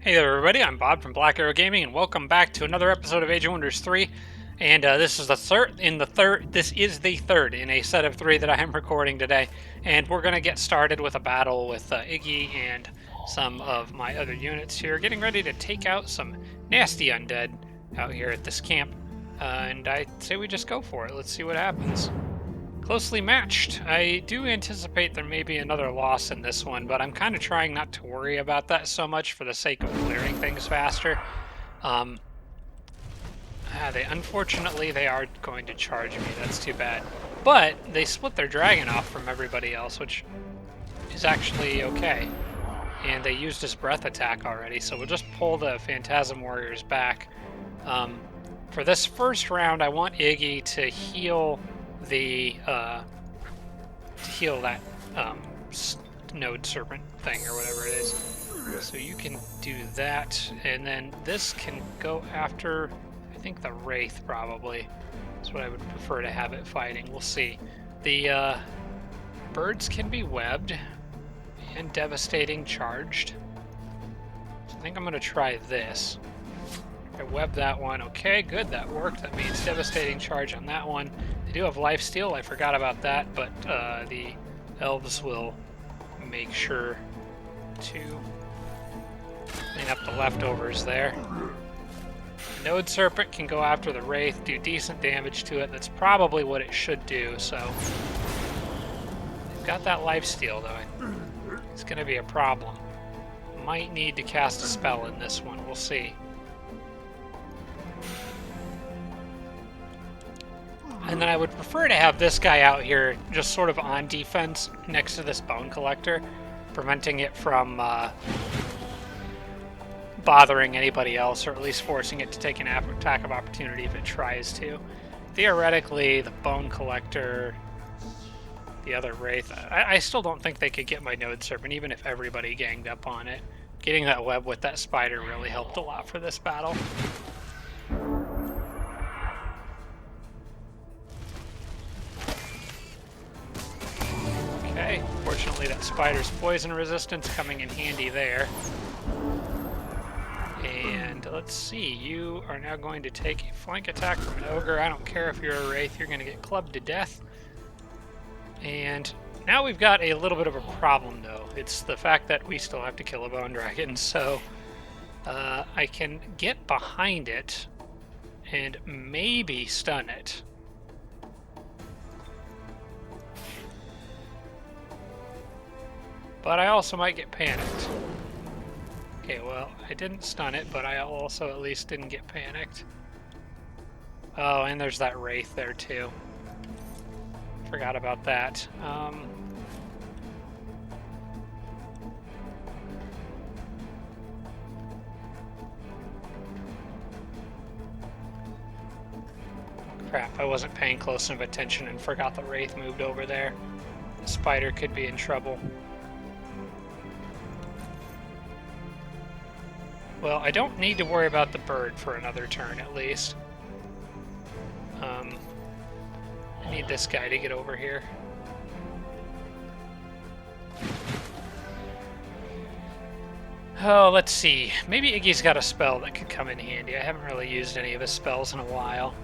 Hey there, everybody. I'm Bob from Black Arrow Gaming, and welcome back to another episode of Age of Wonders 3. And this is the third. This is the third in a set of three that I am recording today. And we're gonna get started with a battle with Iggy and some of my other units here, getting ready to take out some nasty undead out here at this camp. And I say we just go for it. Let's see what happens. Closely matched. I do anticipate there may be another loss in this one, but I'm kind of trying not to worry about that so much for the sake of clearing things faster. Unfortunately, they are going to charge me. That's too bad. But they split their dragon off from everybody else, which is actually okay. And they used his breath attack already, so we'll just pull the Phantasm Warriors back. For this first round, I want Iggy to heal that node serpent thing or whatever it is. So you can do that, and then this can go after, I think, the Wraith probably. That's what I would prefer to have it fighting. We'll see. The birds can be webbed and devastating charged. So I think I'm going to try this. I web that one. Okay, good, that worked. That means devastating charge on that one. They do have lifesteal, I forgot about that, but the elves will make sure to clean up the leftovers there. The Node Serpent can go after the Wraith, do decent damage to it. That's probably what it should do, so... They've got that lifesteal, though. It's going to be a problem. Might need to cast a spell in this one, we'll see. And then I would prefer to have this guy out here just sort of on defense next to this bone collector, preventing it from bothering anybody else, or at least forcing it to take an attack of opportunity if it tries to. Theoretically, the bone collector, the other Wraith, I still don't think they could get my Node Serpent, even if everybody ganged up on it. Getting that web with that spider really helped a lot for this battle. Okay, fortunately that spider's poison resistance coming in handy there. And let's see, you are now going to take a flank attack from an ogre. I don't care if you're a wraith, you're going to get clubbed to death. And now we've got a little bit of a problem though. It's the fact that we still have to kill a bone dragon, so I can get behind it and maybe stun it. But I also might get panicked. Okay, well, I didn't stun it, but I also at least didn't get panicked. Oh, and there's that Wraith there too. Forgot about that. Crap, I wasn't paying close enough attention and forgot the Wraith moved over there. The spider could be in trouble. Well, I don't need to worry about the bird for another turn, at least. I need this guy to get over here. Oh, let's see. Maybe Iggy's got a spell that could come in handy. I haven't really used any of his spells in a while.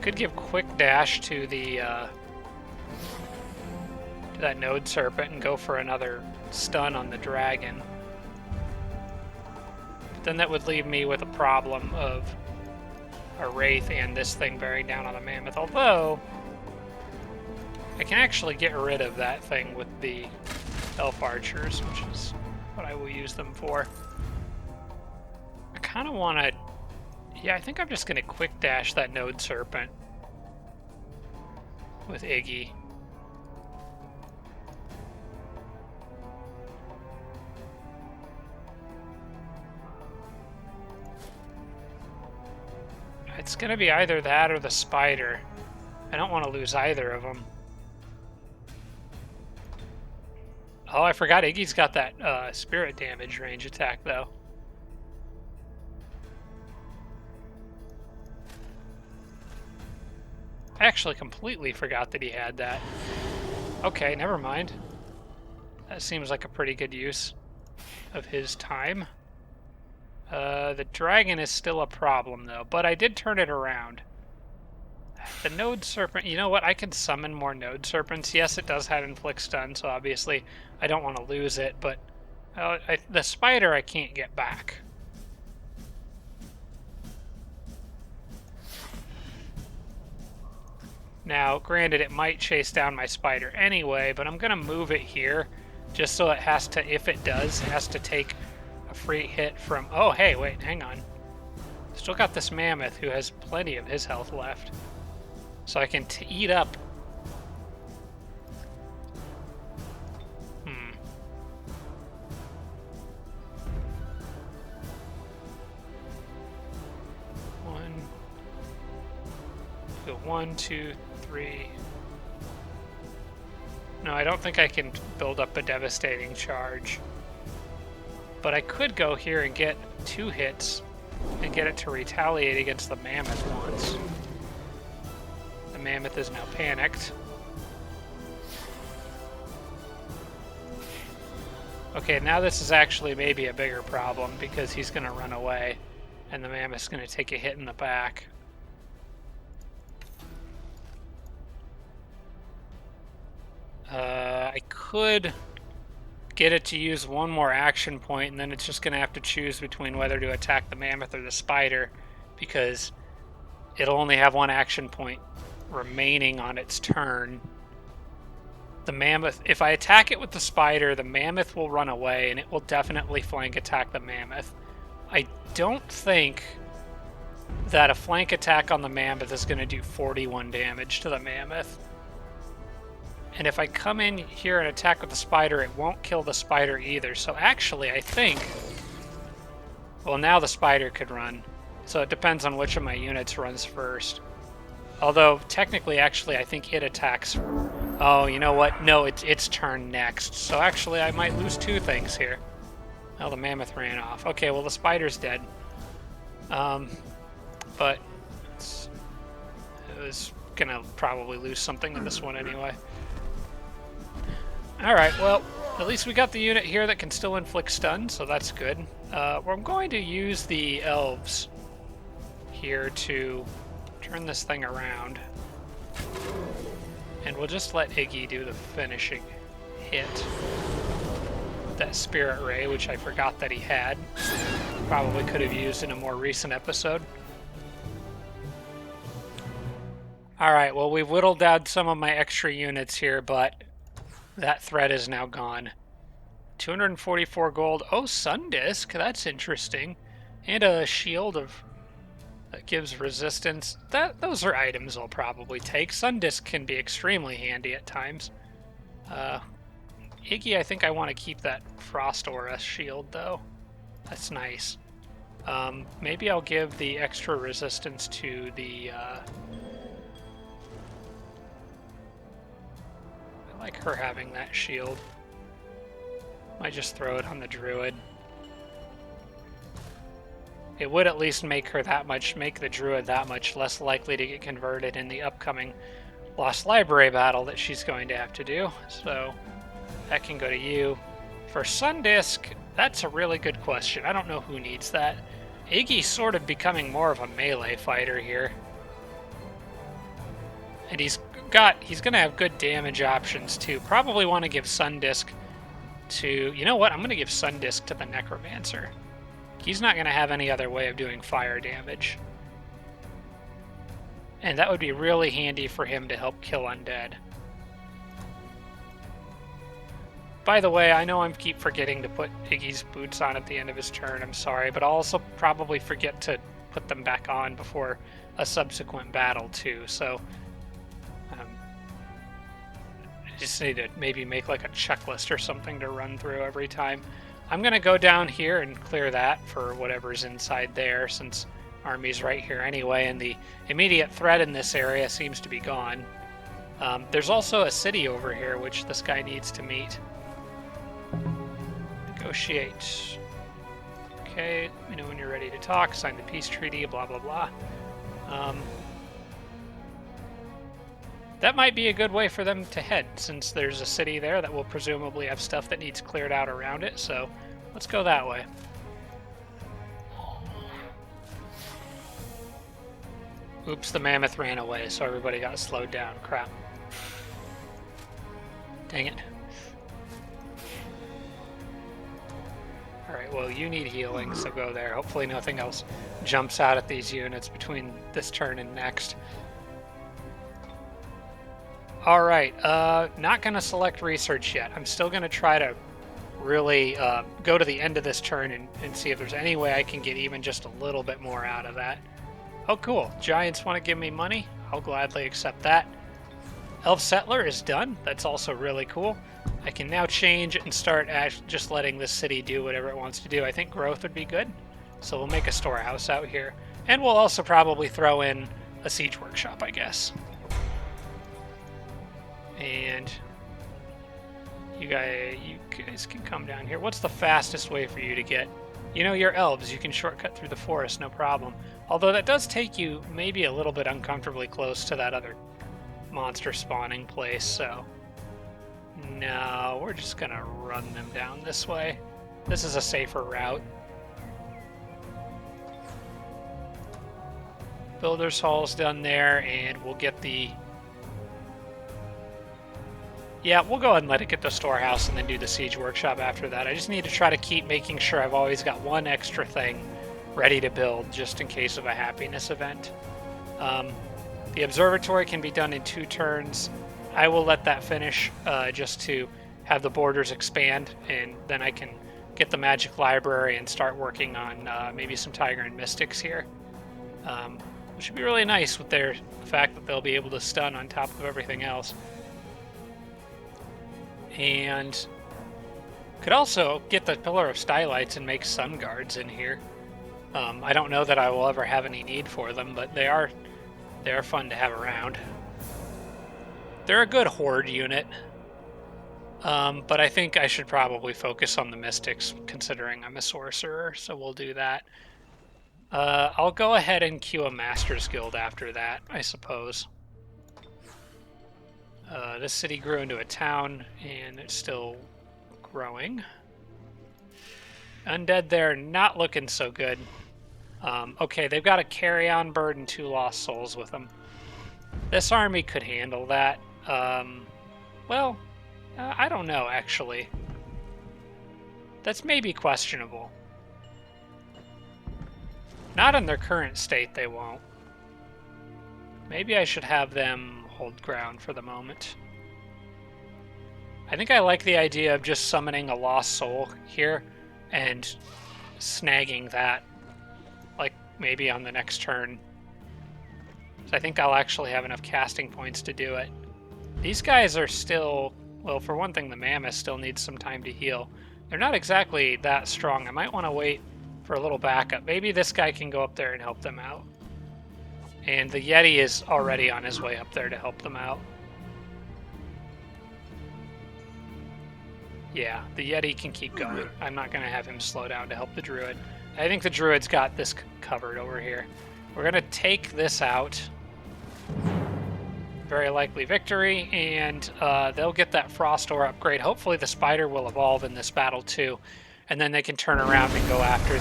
Could give quick dash to the to that Node Serpent and go for another stun on the dragon. But then that would leave me with a problem of a Wraith and this thing bearing down on the Mammoth. Although, I can actually get rid of that thing with the Elf Archers, which is what I will use them for. I kind of want to... Yeah, I think I'm just going to quick dash that Node Serpent with Iggy. It's going to be either that or the spider. I don't want to lose either of them. Oh, I forgot Iggy's got that spirit damage range attack, though. I actually completely forgot that he had that. Okay, never mind. That seems like a pretty good use of his time. The dragon is still a problem, though, but I did turn it around. The node serpent, you know what? I can summon more node serpents. Yes, it does have inflict stun, so obviously I don't want to lose it, but the spider I can't get back. Now, granted, it might chase down my spider anyway, but I'm going to move it here just so it has to, if it does, it has to take a free hit from... Oh, hey, wait, hang on. Still got this mammoth who has plenty of his health left. So I can eat up... One, two, three... No, I don't think I can build up a devastating charge. But I could go here and get 2 hits and get it to retaliate against the mammoth once. The mammoth is now panicked. Okay, now this is actually maybe a bigger problem because he's going to run away and the mammoth's going to take a hit in the back. I could get it to use one more action point, and then it's just going to have to choose between whether to attack the mammoth or the spider, because it'll only have 1 action point remaining on its turn. The mammoth, if I attack it with the spider, the mammoth will run away, and it will definitely flank attack the mammoth. I don't think that a flank attack on the mammoth is going to do 41 damage to the mammoth. And if I come in here and attack with the spider, it won't kill the spider either. So actually, I think... Well, now the spider could run. So it depends on which of my units runs first. Although, technically, actually, I think it attacks... Oh, you know what? No, it's its turn next. So actually, I might lose 2 things here. Oh, the mammoth ran off. Okay, well, the spider's dead. But... It was gonna probably lose something in this one anyway. Alright, well, at least we got the unit here that can still inflict stun, so that's good. I'm going to use the elves here to turn this thing around. And we'll just let Iggy do the finishing hit. That Spirit Ray, which I forgot that he had. Probably could have used in a more recent episode. Alright, well, we've whittled down some of my extra units here, but... that threat is now gone. 244 gold. Oh, Sun Disc. That's interesting. And a shield of that gives resistance. Those are items I'll probably take. Sun Disc can be extremely handy at times. Iggy, I think I want to keep that Frost Aura shield, though. That's nice. Maybe I'll give the extra resistance to the... I like her having that shield. Might just throw it on the druid. It would at least make the druid that much less likely to get converted in the upcoming Lost Library battle that she's going to have to do. So that can go to you. For Sun Disc, that's a really good question. I don't know who needs that. Iggy's sort of becoming more of a melee fighter here. And he's going to have good damage options too. Probably want to give Sun Disc to... You know what? I'm going to give Sun Disc to the Necromancer. He's not going to have any other way of doing fire damage. And that would be really handy for him to help kill Undead. By the way, I know I keep forgetting to put Iggy's boots on at the end of his turn. I'm sorry, but I'll also probably forget to put them back on before a subsequent battle too, so... I just need to maybe make like a checklist or something to run through every time. I'm going to go down here and clear that for whatever's inside there, since Army's right here anyway, and the immediate threat in this area seems to be gone. There's also a city over here, which this guy needs to meet. Negotiate. Okay, let me know when you're ready to talk. Sign the peace treaty, blah, blah, blah. that might be a good way for them to head, since there's a city there that will presumably have stuff that needs cleared out around it, so let's go that way. Oops, the mammoth ran away, so everybody got slowed down. Crap. Dang it. Alright, well, you need healing, so go there. Hopefully nothing else jumps out at these units between this turn and next. Alright, not going to select research yet. I'm still going to try to really go to the end of this turn and see if there's any way I can get even just a little bit more out of that. Oh, cool. Giants want to give me money. I'll gladly accept that. Elf Settler is done. That's also really cool. I can now change and start just letting this city do whatever it wants to do. I think growth would be good. So we'll make a storehouse out here. And we'll also probably throw in a siege workshop, I guess. And you guys can come down here. What's the fastest way for you to get? You know, you're elves. You can shortcut through the forest, no problem. Although that does take you maybe a little bit uncomfortably close to that other monster spawning place, so no, we're just gonna run them down this way. This is a safer route. Builder's Hall's done there, and we'll get the... Yeah, we'll go ahead and let it get the storehouse and then do the siege workshop after that. I just need to try to keep making sure I've always got one extra thing ready to build just in case of a happiness event. The observatory can be done in 2 turns. I will let that finish just to have the borders expand, and then I can get the magic library and start working on maybe some Tiger and Mystics here. Which would be really nice with the fact that they'll be able to stun on top of everything else. And could also get the Pillar of Stylites and make sun guards in here. I don't know that I will ever have any need for them, but they are fun to have around. They're a good horde unit, but I think I should probably focus on the Mystics, considering I'm a sorcerer, so we'll do that. I'll go ahead and queue a Master's Guild after that, I suppose. This city grew into a town, and it's still growing. Undead there, not looking so good. Okay, they've got a carry-on bird and 2 lost souls with them. This army could handle that. Well, I don't know, actually. That's maybe questionable. Not in their current state, they won't. Maybe I should have them hold ground for the moment. I think I like the idea of just summoning a lost soul here and snagging that, like, maybe on the next turn. So I think I'll actually have enough casting points to do it. These guys are still, well, for one thing, the mammoth still needs some time to heal. They're not exactly that strong. I might want to wait for a little backup. Maybe this guy can go up there and help them out. And the Yeti is already on his way up there to help them out. Yeah, the Yeti can keep going. I'm not going to have him slow down to help the Druid. I think the Druid's got this covered over here. We're going to take this out. Very likely victory, and they'll get that Frost Ore upgrade. Hopefully the Spider will evolve in this battle too, and then they can turn around and go after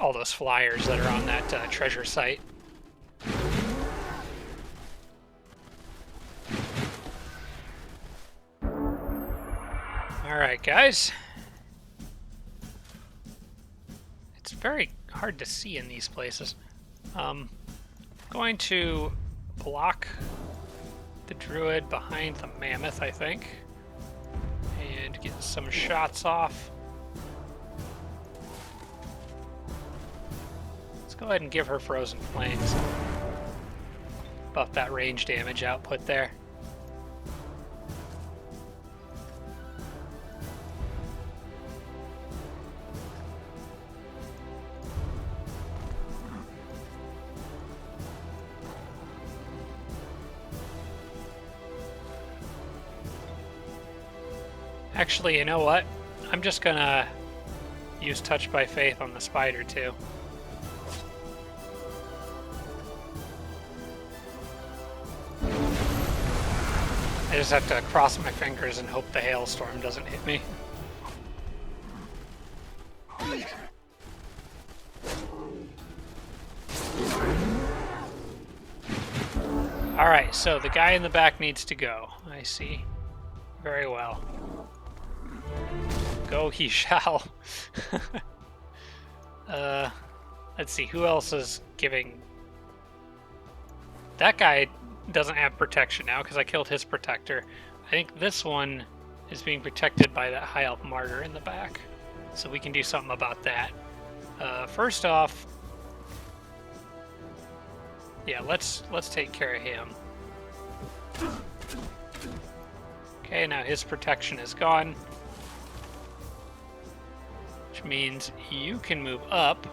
all those flyers that are on that treasure site. All right, guys. It's very hard to see in these places. Going to block the Druid behind the Mammoth, I think, and get some shots off. Let's go ahead and give her Frozen Flames. Buff that range damage output there. Actually, you know what? I'm just gonna use Touch by Faith on the Spider too. I just have to cross my fingers and hope the hailstorm doesn't hit me. Alright, so the guy in the back needs to go. I see. Very well. Go he shall. Let's see, who else is giving... That guy doesn't have protection now because I killed his protector. I think this one is being protected by that high elf martyr in the back. So we can do something about that. First off... Yeah, let's take care of him. Okay, now his protection is gone. Which means you can move up.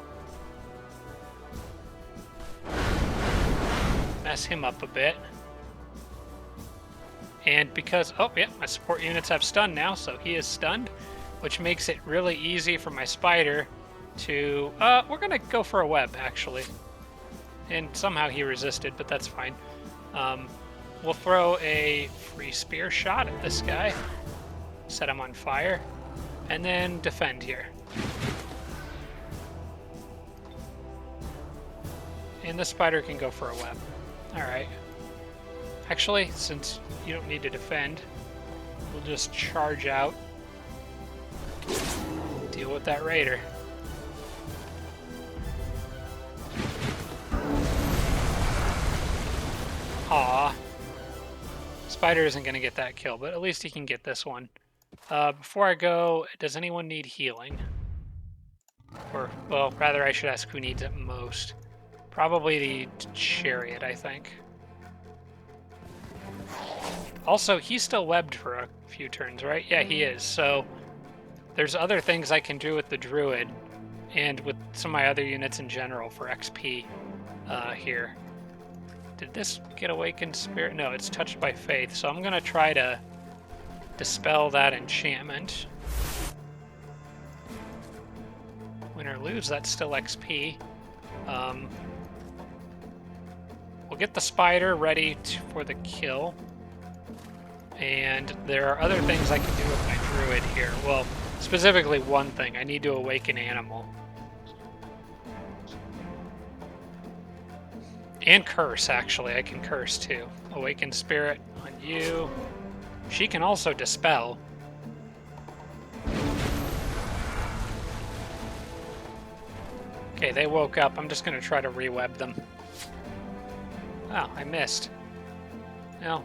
Mess him up a bit. And because... Oh, yeah, my support units have stun now, so he is stunned. Which makes it really easy for my spider to... we're going to go for a web, actually. And somehow he resisted, but that's fine. We'll throw a free spear shot at this guy. Set him on fire. And then defend here. And the spider can go for a web. Alright. Actually, since you don't need to defend, we'll just charge out. Deal with that raider. Aw. Spider isn't going to get that kill, but at least he can get this one. Before I go, does anyone need healing? Or, well, rather I should ask who needs it most. Probably the chariot, I think. Also, he's still webbed for a few turns, right? Yeah, he is. So there's other things I can do with the druid and with some of my other units in general for XP here. Did this get awakened spirit? No, it's touched by faith. So I'm going to try to dispel that enchantment. Win or lose, that's still XP. We'll get the spider ready for the kill. And there are other things I can do with my druid here. Well, specifically one thing. I need to awaken animal. And curse, actually. I can curse, too. Awaken spirit on you. She can also dispel. Okay, they woke up. I'm just going to try to re-web them. Oh, I missed. No.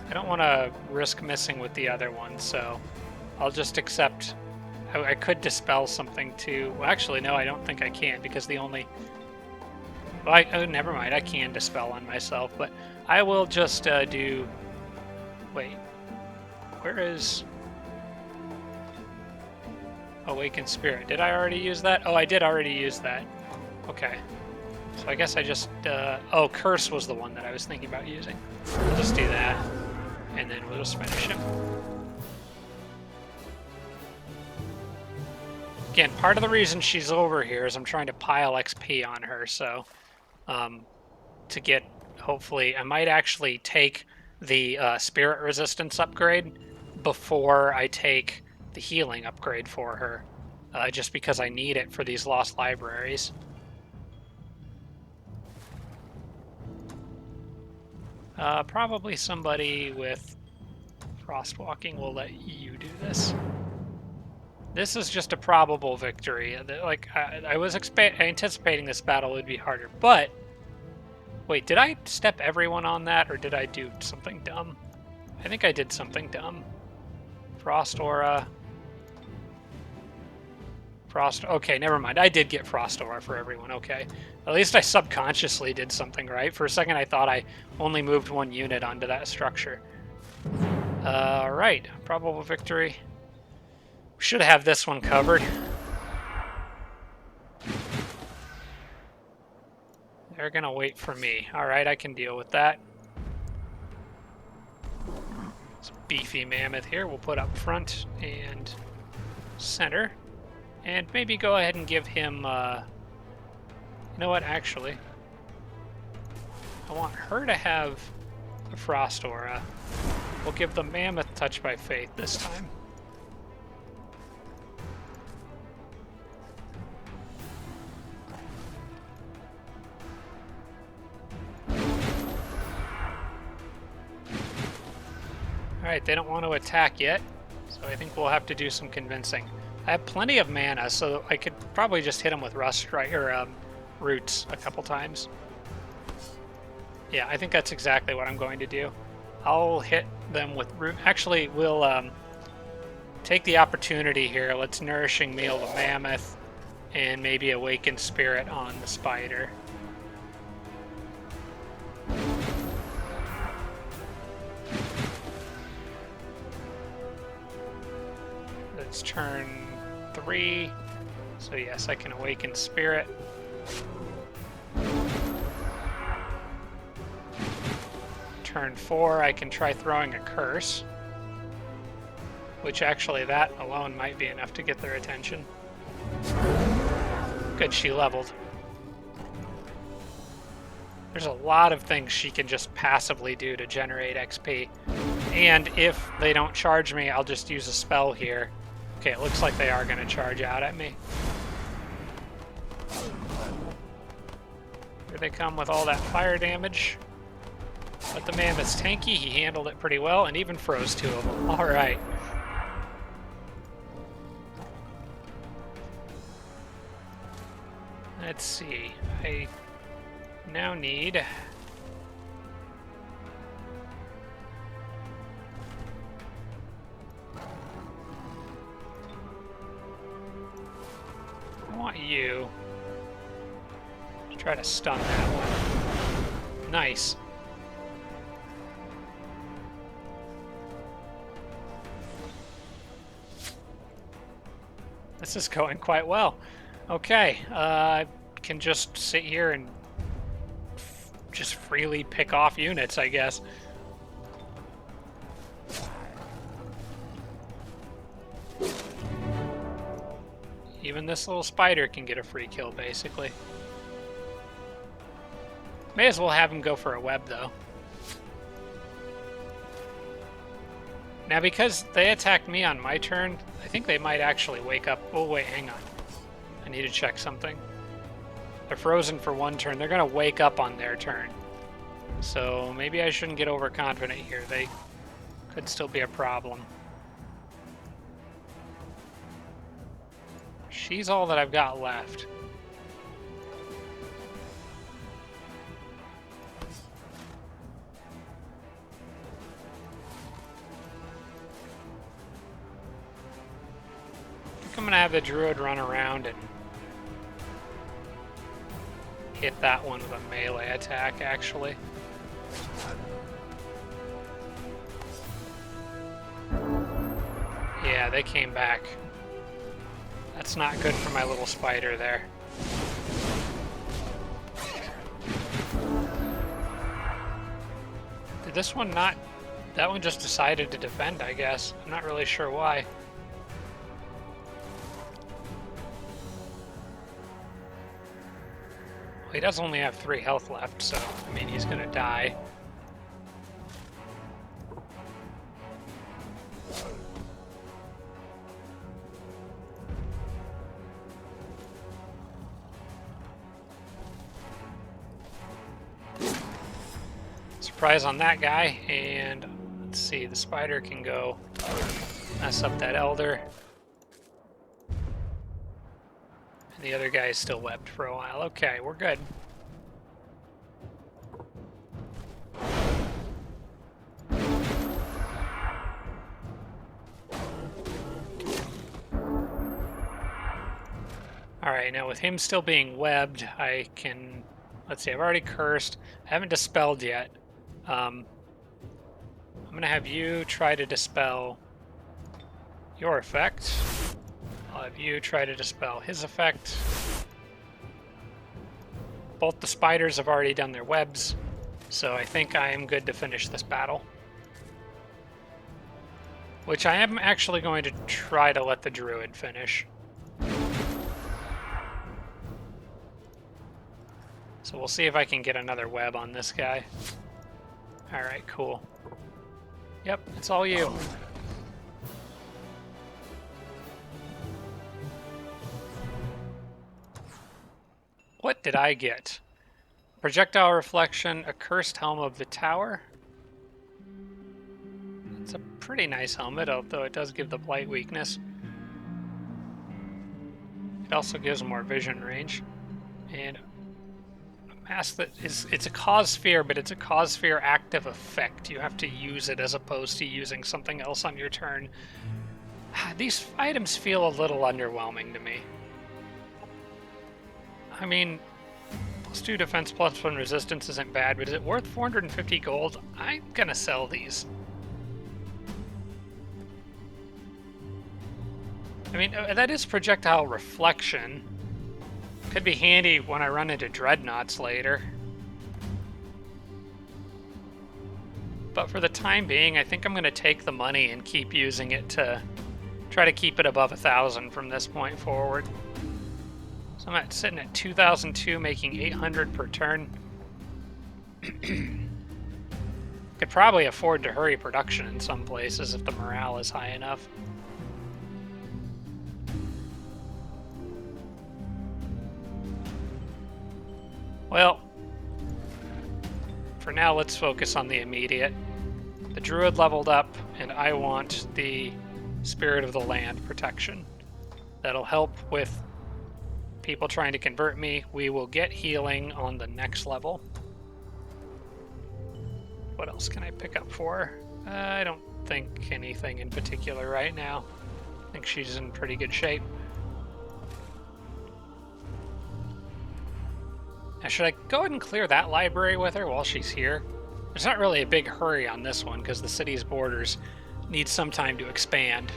I don't want to risk missing with the other one, so I'll just accept. I could dispel something too. Well, actually, no, I don't think I can because the only... Well, oh, never mind. I can dispel on myself, but I will just do... Wait. Where is... Awaken Spirit? Did I already use that? Oh, I did already use that. Okay. So I guess I just... oh, Curse was the one that I was thinking about using. I'll just do that. And then we'll just finish him. Again, part of the reason she's over here is I'm trying to pile XP on her, so... to get, hopefully, I might actually take the spirit resistance upgrade before I take the healing upgrade for her, just because I need it for these lost libraries. Probably somebody with frostwalking will let you do this. This is just a probable victory. Like, I was anticipating this battle would be harder, but... Wait, did I step everyone on that, or did I do something dumb? I think I did something dumb. Frost Aura. Frost... Okay, never mind. I did get Frost Aura for everyone, okay. At least I subconsciously did something right. For a second I thought I only moved one unit onto that structure. Alright, probable victory. We should have this one covered. They're gonna wait for me. Alright, I can deal with that. This beefy mammoth here we'll put up front and center. And maybe go ahead and give him, you know what, actually. I want her to have a Frost Aura. We'll give the mammoth touch by faith this time. Alright, they don't want to attack yet, so I think we'll have to do some convincing. I have plenty of mana, so I could probably just hit them with roots a couple times. Yeah, I think that's exactly what I'm going to do. I'll hit them with root. Actually, we'll take the opportunity here. Let's Nourishing Meal the mammoth, and maybe Awaken Spirit on the spider. It's turn 3, so yes, I can Awaken Spirit. Turn 4, I can try throwing a curse, which actually that alone might be enough to get their attention. Good, she leveled. There's a lot of things she can just passively do to generate XP, and if they don't charge me, I'll just use a spell here. Okay, it looks like they are going to charge out at me. Here they come with all that fire damage. But the mammoth's tanky, he handled it pretty well, and even froze 2 of them. Alright. Let's see. I now need... I want you to try to stun that one. Nice. This is going quite well. Okay, I can just sit here and just freely pick off units, I guess. Even this little spider can get a free kill, basically. May as well have him go for a web, though. Now, because they attacked me on my turn, I think they might actually wake up. Oh, wait, hang on. I need to check something. They're frozen for 1 turn. They're going to wake up on their turn. So maybe I shouldn't get overconfident here. They could still be a problem. She's all that I've got left. I'm gonna have the druid run around and hit that one with a melee attack, actually. Yeah, they came back. That's not good for my little spider there. Did this one not... That one just decided to defend, I guess. I'm not really sure why. Well, he does only have 3 health left, so, I mean, he's gonna die. Surprise on that guy, and let's see, the spider can go mess up that elder. And the other guy is still webbed for a while. Okay, we're good. Alright, now with him still being webbed, I can... Let's see, I've already cursed. I haven't dispelled yet. I'm going to have you try to dispel your effect. I'll have you try to dispel his effect. Both the spiders have already done their webs, so I think I am good to finish this battle. Which I am actually going to try to let the druid finish. So we'll see if I can get another web on this guy. Alright, cool. Yep, it's all you. What did I get? Projectile reflection, a cursed helm of the tower. It's a pretty nice helmet, although it does give the blight weakness. It also gives more vision range. And a mask that is, it's a cause sphere, but it's a cause sphere active effect. You have to use it as opposed to using something else on your turn. These items feel a little underwhelming to me. I mean, +2 defense, +1 resistance isn't bad, but is it worth 450 gold? I'm gonna sell these. I mean, that is projectile reflection. Could be handy when I run into dreadnoughts later. But for the time being, I think I'm gonna take the money and keep using it to try to keep it above 1,000 from this point forward. So I'm sitting at 2,002, making 800 per turn. Could probably afford to hurry production in some places if the morale is high enough. Well, for now, let's focus on the immediate. The druid leveled up, and I want the Spirit of the Land protection. That'll help with people trying to convert me. We will get healing on the next level. What else can I pick up for? I don't think anything in particular right now. I think she's in pretty good shape. Now, should I go ahead and clear that library with her while she's here? There's not really a big hurry on this one because the city's borders need some time to expand.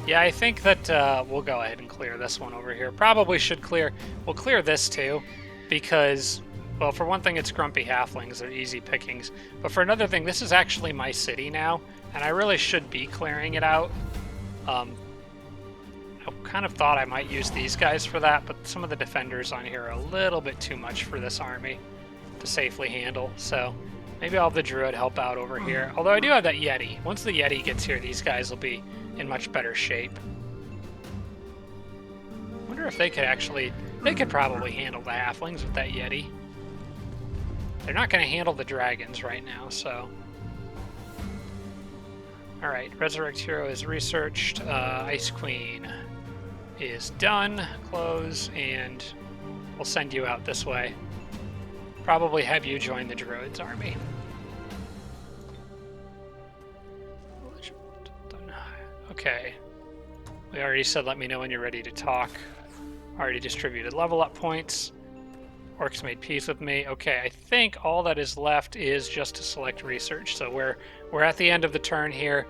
Yeah, I think that we'll go ahead and clear this one over here. Probably should clear... We'll clear this too, because, well, for one thing, it's grumpy halflings. They're easy pickings. But for another thing, this is actually my city now, and I really should be clearing it out. I kind of thought I might use these guys for that, but some of the defenders on here are a little bit too much for this army to safely handle, so maybe I'll have the druid help out over here. Although I do have that yeti. Once the yeti gets here, these guys will be in much better shape. I wonder if they could actually... They could probably handle the halflings with that yeti. They're not going to handle the dragons right now, so... Alright, Resurrect Hero is researched. Ice Queen is done. Close, and we'll send you out this way. Probably have you join the Druid's army. Okay. We already said let me know when you're ready to talk. Already distributed level up points. Orcs made peace with me. Okay, I think all that is left is just to select research. So we're at the end of the turn here,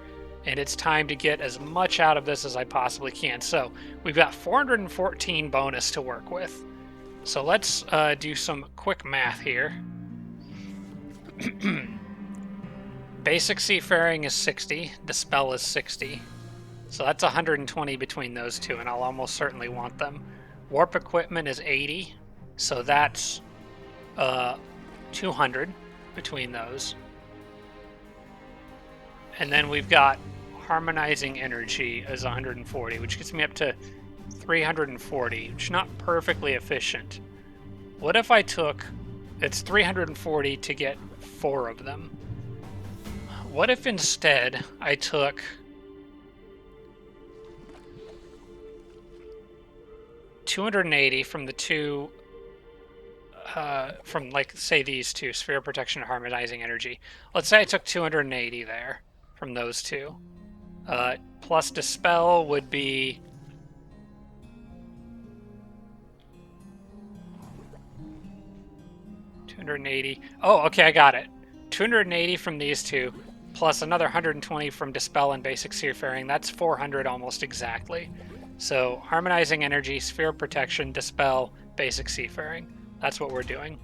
and it's time to get as much out of this as I possibly can. So we've got 414 bonus to work with. So let's do some quick math here. Basic seafaring is 60. Dispel is 60. So that's 120 between those two, and I'll almost certainly want them. Warp equipment is 80. So that's 200 between those. And then we've got harmonizing energy as 140, which gets me up to 340, which is not perfectly efficient. What if I took... It's 340 to get 4 of them. What if instead I took... $280 from the two... from, like, say these two, Sphere Protection and Harmonizing Energy. Let's say I took 280 there from those two. Plus Dispel would be... $280. Oh, okay, I got it. 280 from these two, plus another 120 from Dispel and Basic Seafaring. That's 400 almost exactly. So, Harmonizing Energy, Sphere Protection, Dispel, Basic Seafaring. That's what we're doing.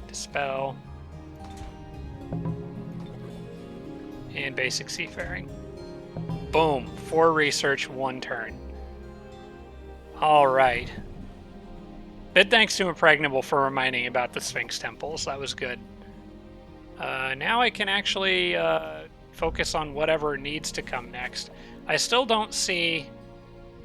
Dispel. And basic seafaring. Boom. 4 research, 1 turn. Alright. Big thanks to Impregnable for reminding about the Sphinx temples. That was good. Now I can actually focus on whatever needs to come next. I still don't see...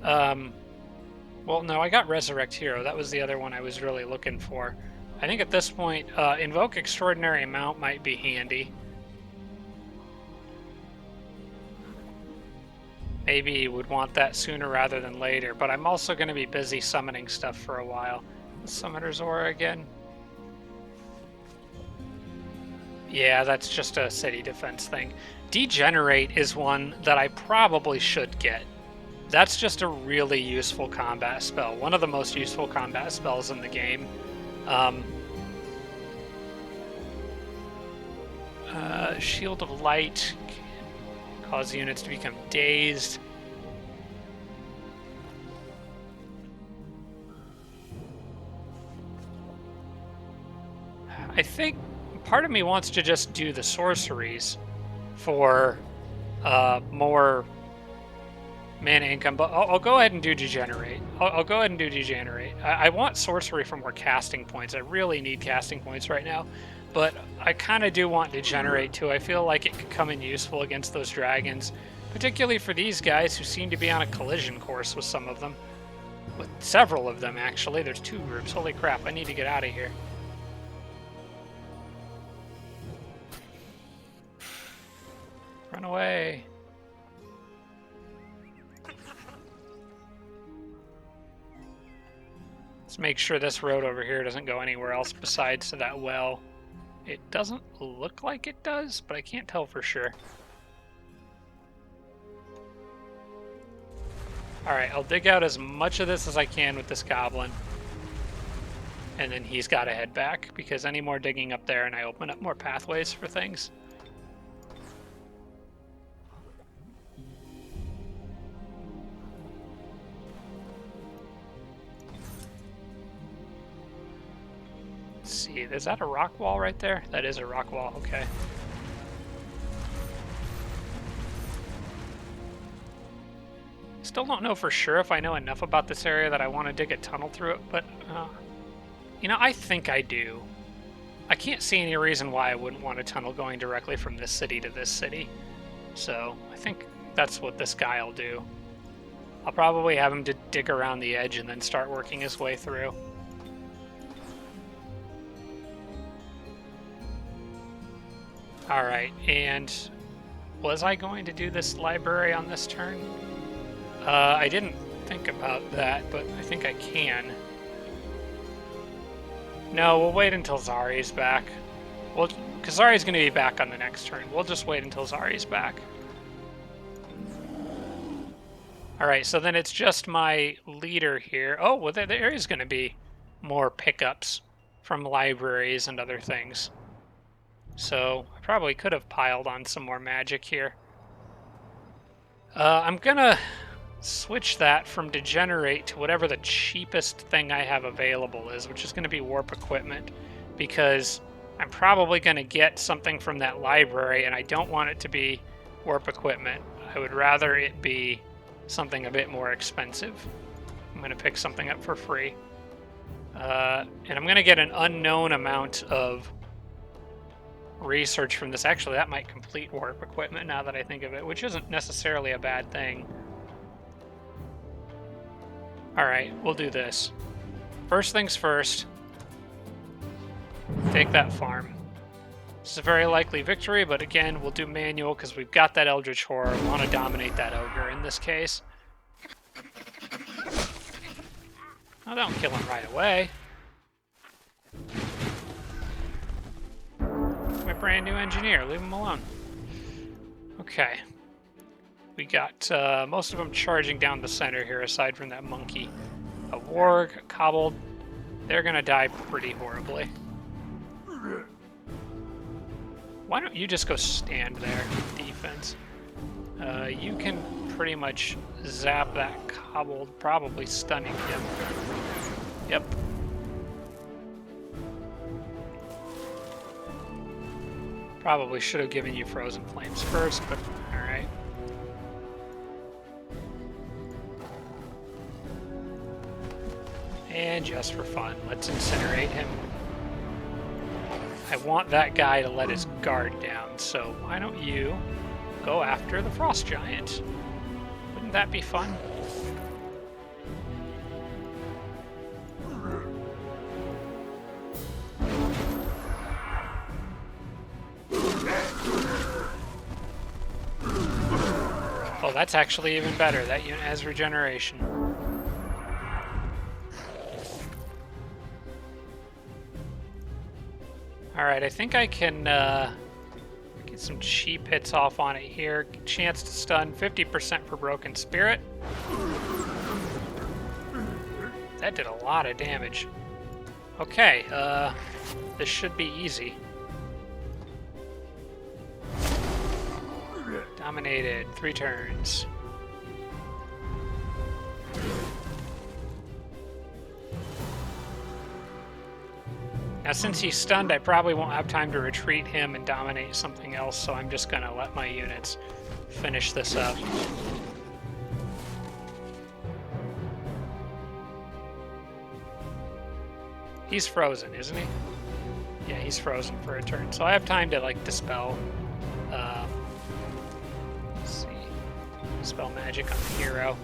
well, no, I got Resurrect Hero. That was the other one I was really looking for. I think at this point, Invoke Extraordinary Amount might be handy. Maybe would want that sooner rather than later, but I'm also going to be busy summoning stuff for a while. Summoner's Aura again. Yeah, that's just a city defense thing. Degenerate is one that I probably should get. That's just a really useful combat spell. One of the most useful combat spells in the game. Shield of Light can cause units to become dazed. I think part of me wants to just do the sorceries for more mana income, but I'll go ahead and do Degenerate. I'll go ahead and do Degenerate. I want sorcery for more casting points. I really need casting points right now, but I kind of do want Degenerate too. I feel like it could come in useful against those dragons, particularly for these guys who seem to be on a collision course with some of them. With several of them, actually. There's 2 groups. Holy crap, I need to get out of here. Run away. Let's make sure this road over here doesn't go anywhere else besides to that well. It doesn't look like it does, but I can't tell for sure. Alright, I'll dig out as much of this as I can with this goblin. And then he's got to head back, because any more digging up there and I open up more pathways for things. Let's see, is that a rock wall right there? That is a rock wall, okay. Still don't know for sure if I know enough about this area that I want to dig a tunnel through it, but, you know, I think I do. I can't see any reason why I wouldn't want a tunnel going directly from this city to this city. So, I think that's what this guy will do. I'll probably have him to dig around the edge and then start working his way through. Alright, and was I going to do this library on this turn? I didn't think about that, but I think I can. No, we'll wait until Zari's back. Because Zari's going to be back on the next turn. We'll just wait until Zari's back. Alright, so then it's just my leader here. Oh, well, there is going to be more pickups from libraries and other things. So I probably could have piled on some more magic here. I'm gonna switch that from Degenerate to whatever the cheapest thing I have available is, which is going to be Warp Equipment, because I'm probably going to get something from that library, and I don't want it to be Warp Equipment. I would rather it be something a bit more expensive. I'm going to pick something up for free. And I'm going to get an unknown amount of research from this. Actually, that might complete Warp Equipment now that I think of it, which isn't necessarily a bad thing. Alright, we'll do this. First things first, take that farm. This is a very likely victory, but again, we'll do manual because we've got that Eldritch Horror. We want to dominate that Ogre in this case. Oh, don't kill him right away. My brand new engineer, leave him alone. Okay. We got most of them charging down the center here, aside from that monkey. A warg, a kobold. They're gonna die pretty horribly. Why don't you just go stand there, defense? You can pretty much zap that kobold, probably stunning him. Yep. Probably should have given you Frozen Flames first, but alright. And just for fun, let's incinerate him. I want that guy to let his guard down, so why don't you go after the Frost Giant? Wouldn't that be fun? Oh, that's actually even better. That unit has regeneration. Alright, I think I can get some cheap hits off on it here. Chance to stun, 50% for Broken Spirit. That did a lot of damage. Okay, this should be easy. Dominated, 3 turns. Now, since he's stunned, I probably won't have time to retreat him and dominate something else, so I'm just gonna let my units finish this up. He's frozen, isn't he? Yeah, he's frozen for a turn, so I have time to, like, dispel. Let's see. Dispel magic on the hero.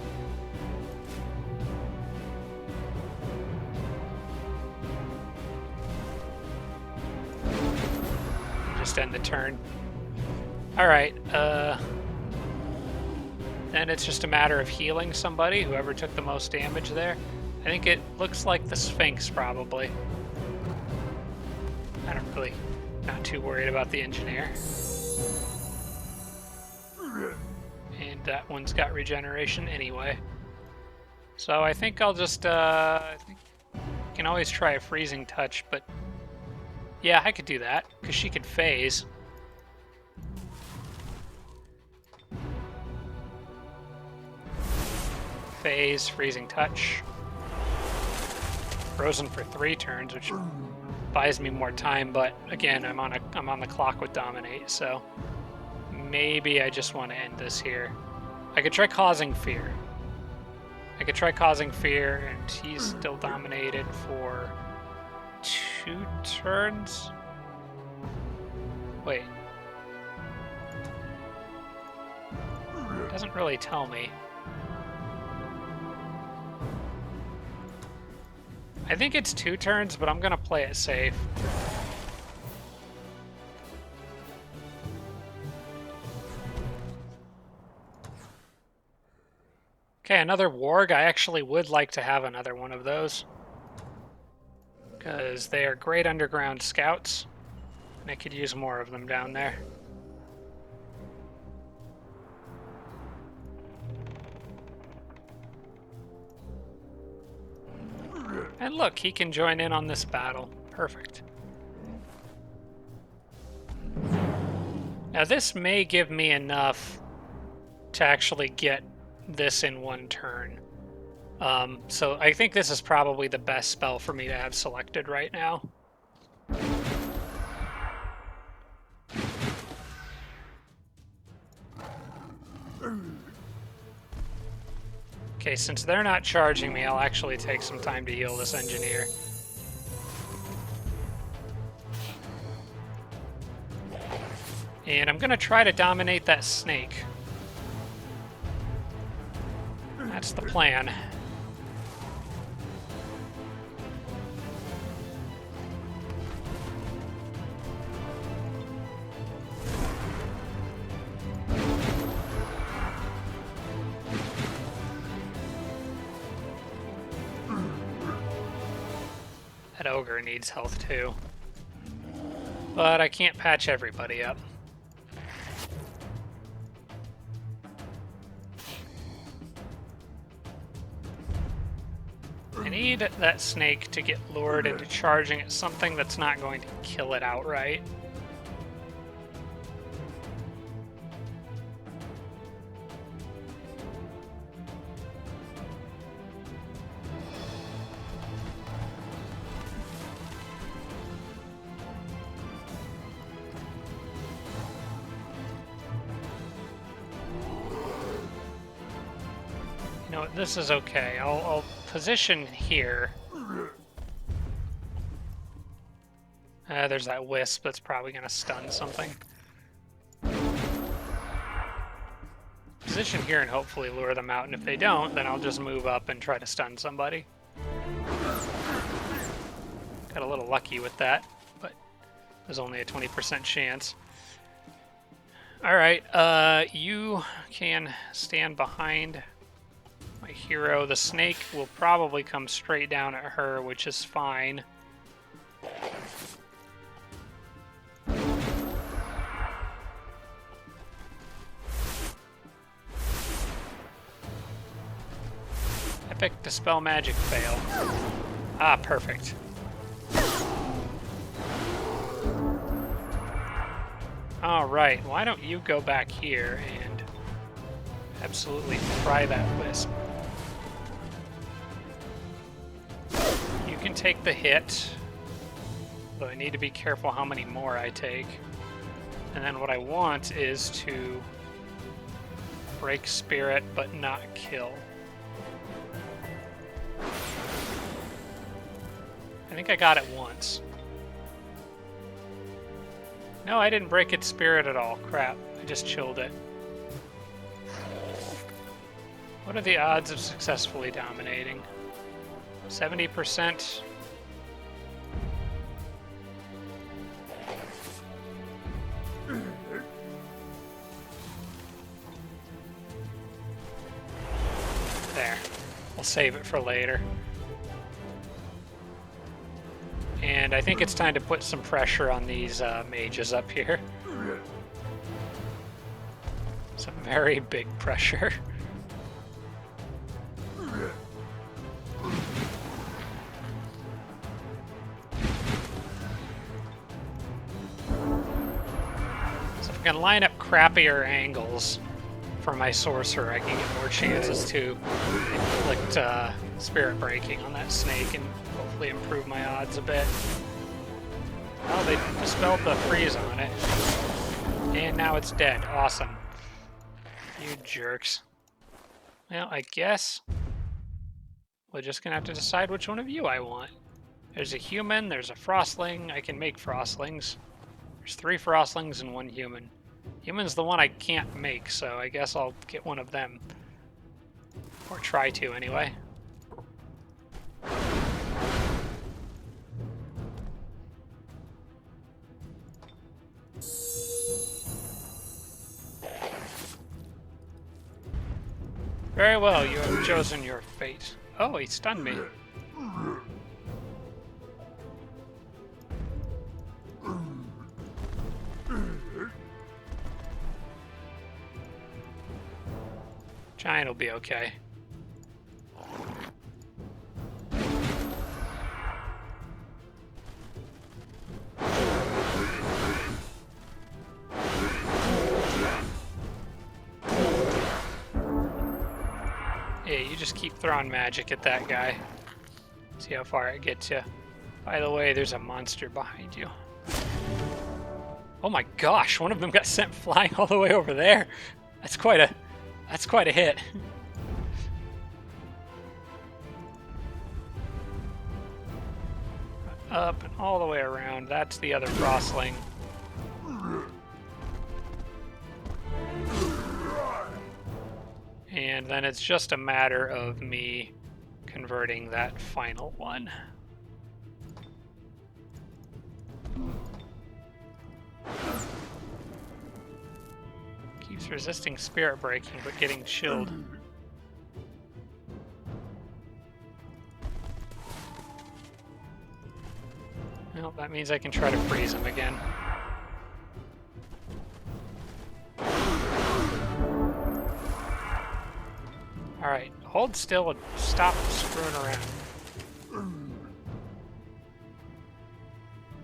Just end the turn. Alright, then it's just a matter of healing somebody, whoever took the most damage there. I think it looks like the Sphinx, probably. I don't really, not too worried about the Engineer. And that one's got regeneration anyway. So I think I'll just, I think you can always try a Freezing Touch, but yeah, I could do that, because she could phase. Phase, Freezing Touch. Frozen for 3 turns, which buys me more time, but again, I'm on the clock with Dominate, so maybe I just want to end this here. I could try Causing Fear. And he's still dominated for 2 turns? Wait. It doesn't really tell me. I think it's 2 turns, but I'm gonna play it safe. Okay, another warg. I actually would like to have another one of those, because they are great underground scouts, and I could use more of them down there. And look, he can join in on this battle. Perfect. Now this may give me enough to actually get this in 1 turn. So I think this is probably the best spell for me to have selected right now. Okay, since they're not charging me, I'll actually take some time to heal this Engineer. And I'm gonna try to dominate that snake. That's the plan. That ogre needs health too. But I can't patch everybody up. I need that snake to get lured into charging at something that's not going to kill it outright. No, this is okay. I'll position here. There's that wisp that's probably going to stun something. Position here and hopefully lure them out, and if they don't, then I'll just move up and try to stun somebody. Got a little lucky with that, but there's only a 20% chance. Alright, you can stand behind my hero. The snake will probably come straight down at her, which is fine. Epic Dispel Magic fail. Ah, perfect. Alright, why don't you go back here and absolutely fry that wisp. You can take the hit, though I need to be careful how many more I take. And then what I want is to break spirit but not kill. I think I got it once. No, I didn't break its spirit at all. Crap, I just chilled it. What are the odds of successfully dominating? 70%. There. I'll save it for later. And I think it's time to put some pressure on these mages up here. Some very big pressure. So if I can line up crappier angles for my sorcerer, I can get more chances to inflict spirit breaking on that snake and hopefully improve my odds a bit. Oh, they dispelled the freeze on it. And now it's dead. Awesome. You jerks. Well, I guess we're just gonna have to decide which one of you I want. There's a human, there's a frostling. I can make frostlings. There's 3 frostlings and 1 human. Human's the one I can't make, so I guess I'll get one of them. Or try to, anyway. Very well, you have chosen your fate. Oh, he stunned me. Giant will be okay. Yeah, you just keep throwing magic at that guy. See how far it gets you. By the way, there's a monster behind you. Oh my gosh, one of them got sent flying all the way over there. That's quite a hit. Up and all the way around. That's the other frostling. And then it's just a matter of me converting that final one. Keeps resisting spirit breaking, but getting chilled. Well, that means I can try to freeze him again. Alright, hold still and stop screwing around.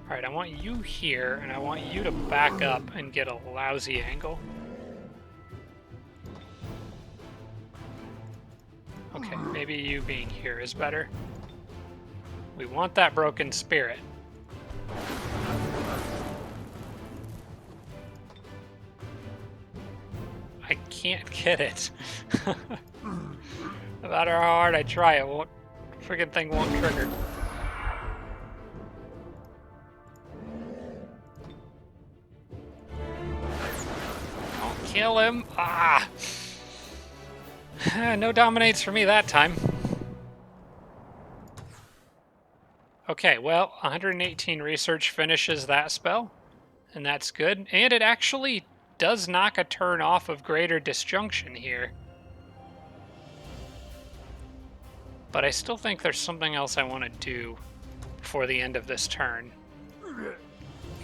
Alright, I want you here, and I want you to back up and get a lousy angle. Okay, maybe you being here is better. We want that broken spirit. I can't get it. No matter how hard I try, it won't. Friggin' thing won't trigger. Don't kill him. Ah! No dominates for me that time. Okay, well, 118 research finishes that spell, and that's good. And it actually does knock a turn off of Greater Disjunction here. But I still think there's something else I want to do before the end of this turn.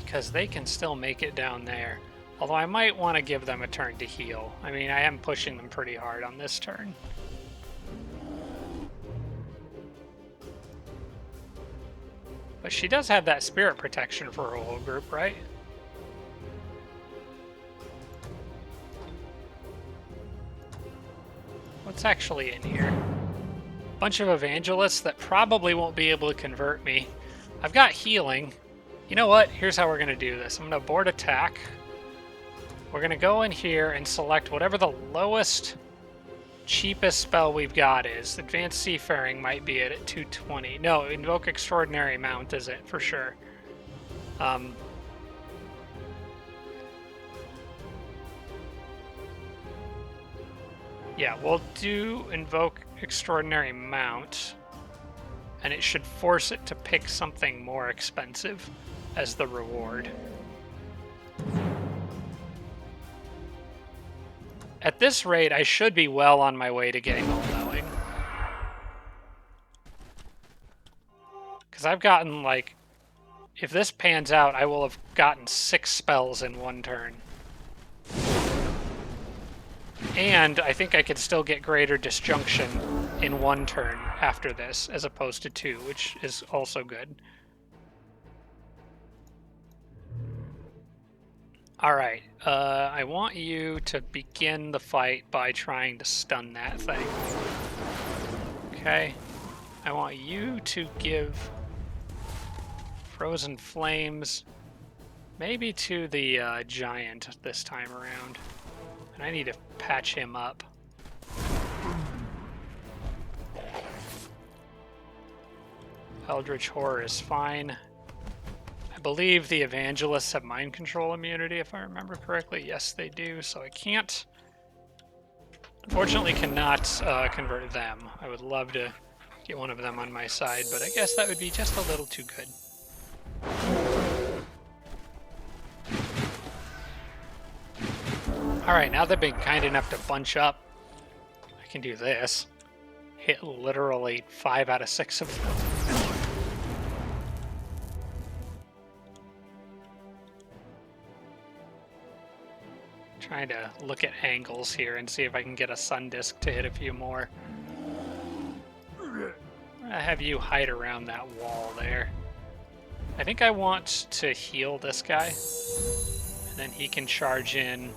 Because they can still make it down there. Although I might want to give them a turn to heal. I mean, I am pushing them pretty hard on this turn. But she does have that spirit protection for her whole group, right? What's actually in here? Bunch of evangelists that probably won't be able to convert me. I've got healing. You know what? Here's how we're going to do this. I'm going to abort attack. We're going to go in here and select whatever the lowest, cheapest spell we've got is. Advanced Seafaring might be it at 220. No, Invoke Extraordinary Mount is it, for sure. Yeah, we'll do Invoke Extraordinary Mount, and it should force it to pick something more expensive as the reward. At this rate, I should be well on my way to getting All-Knowing. Because I've gotten, like, if this pans out, I will have gotten 6 spells in one turn. And I think I could still get Greater Disjunction in one turn after this, as opposed to 2, which is also good. Alright, I want you to begin the fight by trying to stun that thing. Okay. I want you to give Frozen Flames maybe to the giant this time around. And I need to patch him up. Eldritch Horror is fine. I believe the Evangelists have mind control immunity, if I remember correctly. Yes, they do, so I can't... Unfortunately, cannot convert them. I would love to get one of them on my side, but I guess that would be just a little too good. Alright, now they've been kind enough to bunch up, I can do this. Hit literally 5 out of 6 of them. Trying to look at angles here and see if I can get a sun disk to hit a few more. I have you hide around that wall there. I think I want to heal this guy, and then he can charge in.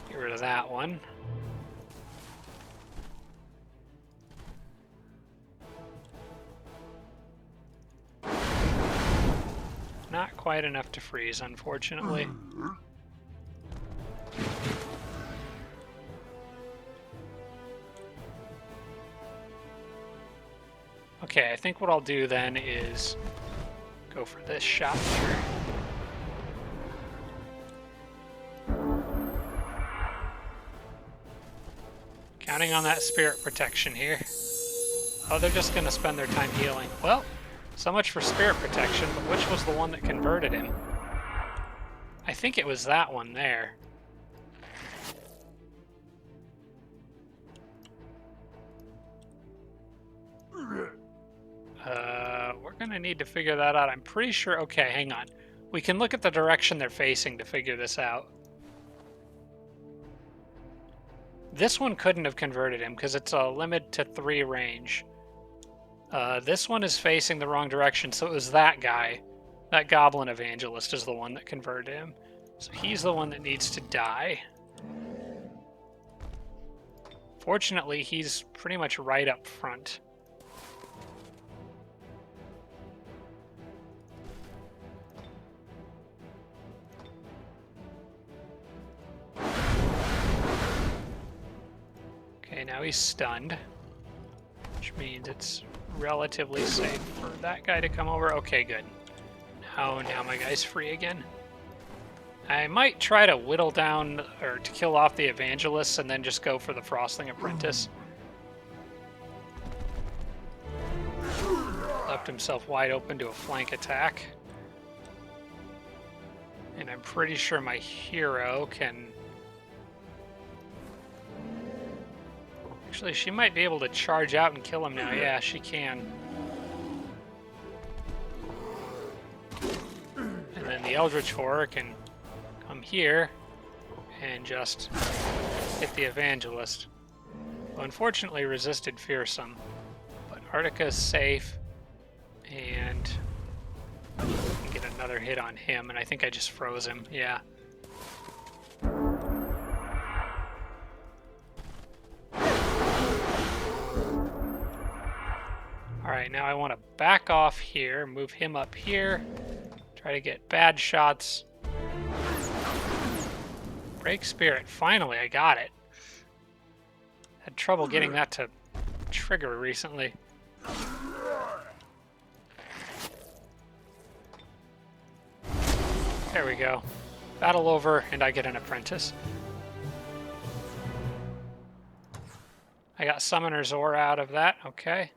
Get rid of that one. Not quite enough to freeze, unfortunately. Okay, I think what I'll do then is go for this shot here. Counting on that spirit protection here. Oh, they're just going to spend their time healing. Well, so much for spirit protection, but which was the one that converted him? I think it was that one there. We're going to need to figure that out. I'm pretty sure... Okay, hang on. We can look at the direction they're facing to figure this out. This one couldn't have converted him because it's a limit to 3 range. This one is facing the wrong direction, so it was that guy. That Goblin Evangelist is the one that converted him. So he's the one that needs to die. Fortunately, he's pretty much right up front. now he's stunned, which means it's relatively safe for that guy to come over. Okay, good. Now my guy's free again. I might try to whittle down, or to kill off the evangelists, and then just go for the Frostling Apprentice. Left himself wide open to a flank attack. And I'm pretty sure my hero can... Actually, she might be able to charge out and kill him now. Yeah, she can. And then the Eldritch Horror can come here and just hit the Evangelist. Well, unfortunately resisted Fearsome, but Artica's safe, and I can get another hit on him, and I think I just froze him. Yeah. Alright, now I want to back off here, move him up here, try to get bad shots. Break Spirit. Finally, I got it. Had trouble getting that to trigger recently. There we go. Battle over, and I get an apprentice. I got Summoner's Aura out of that. Okay.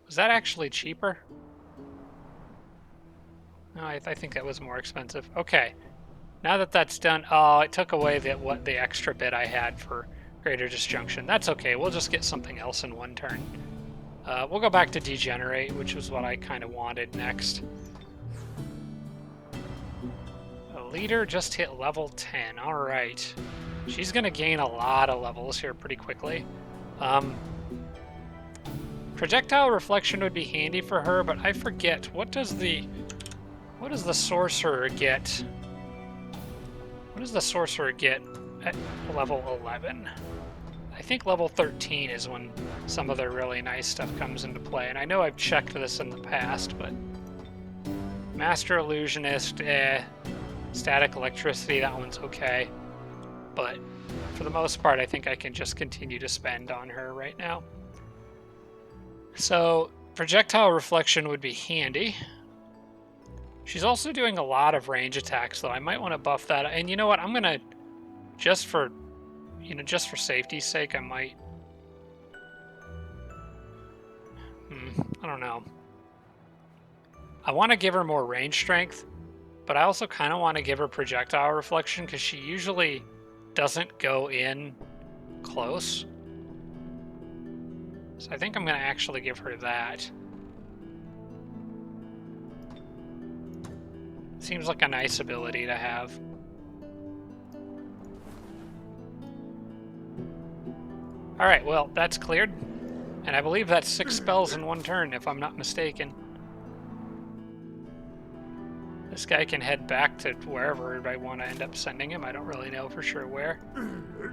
Was that actually cheaper? No, I think that was more expensive. Okay. Now that that's done... Oh, it took away the extra bit I had for Greater Disjunction. That's okay. We'll just get something else in one turn. We'll go back to Degenerate, which was what I kind of wanted next. A leader just hit level 10. All right. She's going to gain a lot of levels here pretty quickly. Projectile Reflection would be handy for her, but I forget. What does the Sorcerer get? What does the Sorcerer get at level 11? I think level 13 is when some of their really nice stuff comes into play. And I know I've checked this in the past, but... Master Illusionist, Static Electricity, that one's okay. But for the most part, I think I can just continue to spend on her right now. So, Projectile Reflection would be handy. She's also doing a lot of range attacks, though. I might want to buff that. And you know what? I'm going to, just for safety's sake, I might... I don't know. I want to give her more range strength, but I also kind of want to give her Projectile Reflection, because she usually doesn't go in close. So I think I'm going to actually give her that. Seems like a nice ability to have. Alright, well, that's cleared. And I believe that's 6 spells in one turn, if I'm not mistaken. This guy can head back to wherever I want to end up sending him. I don't really know for sure where.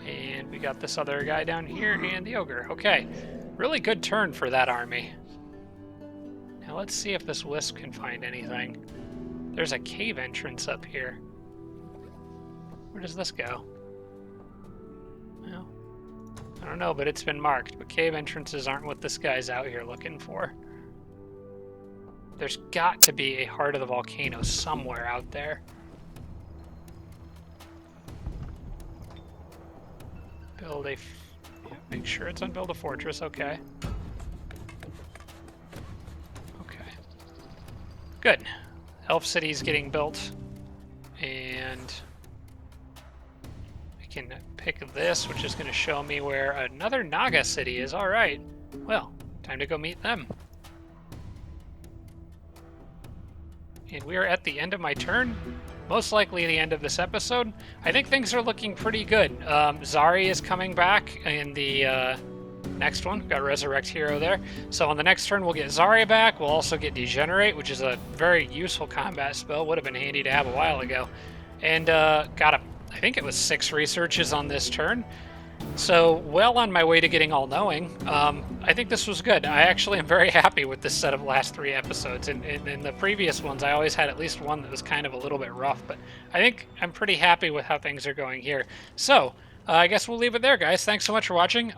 And we got this other guy down here and the ogre. Okay, really good turn for that army. Now let's see if this wisp can find anything. There's a cave entrance up here. Where does this go? Well, I don't know, but it's been marked. But cave entrances aren't what this guy's out here looking for. There's got to be a Heart of the Volcano somewhere out there. Build a... make sure it's on Build a Fortress, okay. Okay. Good. Elf City's getting built. And... I can pick this, which is going to show me where another Naga City is. Alright. Well, time to go meet them. And we are at the end of my turn. Most likely the end of this episode. I think things are looking pretty good. Zari is coming back in the next one. We've got Resurrect Hero there. So on the next turn we'll get Zari back. We'll also get Degenerate, which is a very useful combat spell. Would have been handy to have a while ago. And got I think it was 6 researches on this turn. So, well on my way to getting All-Knowing. I think this was good. I actually am very happy with this set of last 3 episodes. In the previous ones, I always had at least one that was kind of a little bit rough, but I think I'm pretty happy with how things are going here. So, I guess we'll leave it there, guys. Thanks so much for watching.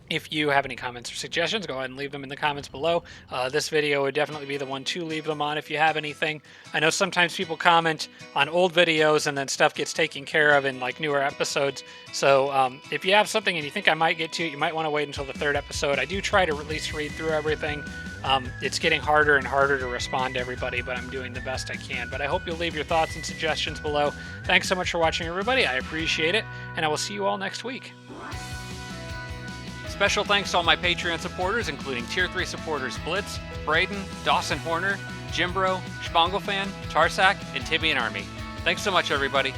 If you have any comments or suggestions, go ahead and leave them in the comments below. This video would definitely be the one to leave them on if you have anything. I know sometimes people comment on old videos and then stuff gets taken care of in like newer episodes. So if you have something and you think I might get to it, you might want to wait until the 3rd episode. I do try to at least read through everything. It's getting harder and harder to respond to everybody, but I'm doing the best I can. But I hope you'll leave your thoughts and suggestions below. Thanks so much for watching, everybody. I appreciate it, and I will see you all next week. Special thanks to all my Patreon supporters, including Tier 3 supporters Blitz, Braden, Dawson Horner, Jimbro, Spanglefan, Tarsak, and Tibian Army. Thanks so much, everybody.